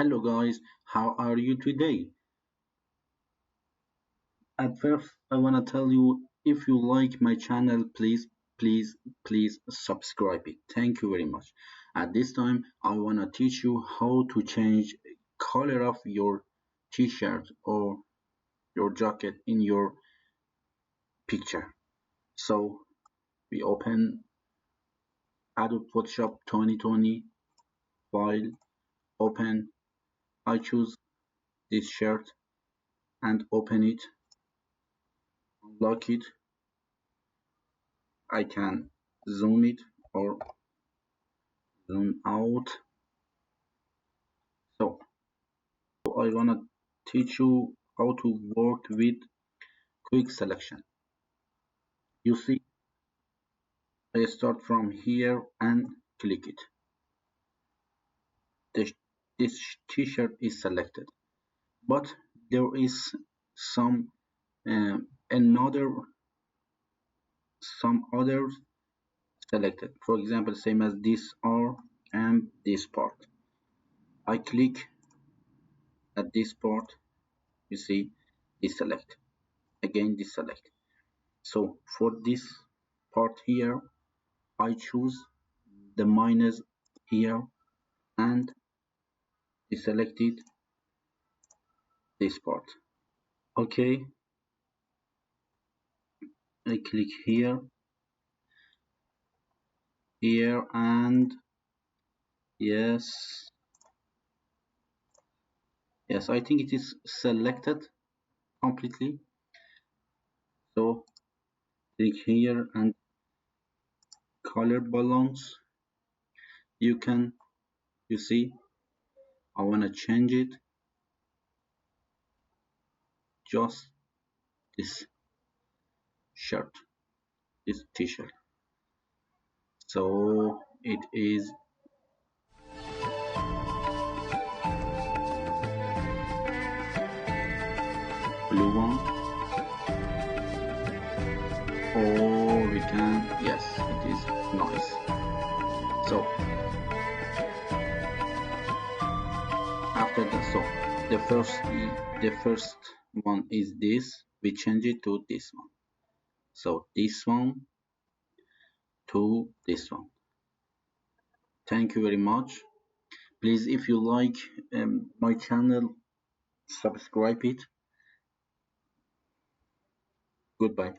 Hello guys, how are you today? At first, I want to tell you if you like my channel, please subscribe it. Thank you very much. At this time, I want to teach you how to change color of your t-shirt or your jacket in your picture. So we open Adobe Photoshop 2020 file, open, I choose this shirt and open it, unlock it. I can zoom it or zoom out. So I want to teach you how to work with quick selection. You see, I start from here and click it. This, this t-shirt is selected, but there is some another some others selected. For example, same as this R and this part. I click at this part. You see, deselect. Again, deselect. So for this part here, I choose the minus here and deselected this part. Okay, I click here, and yes, I think it is selected completely. So click here and color balance. You see, I want to change it just this shirt, this t-shirt. So it is blue one, or we can, yes, it is nice. So after that, so the first one is this. We change it to this one. So this one to this one. Thank you very much. Please, if you like my channel, subscribe it. Goodbye.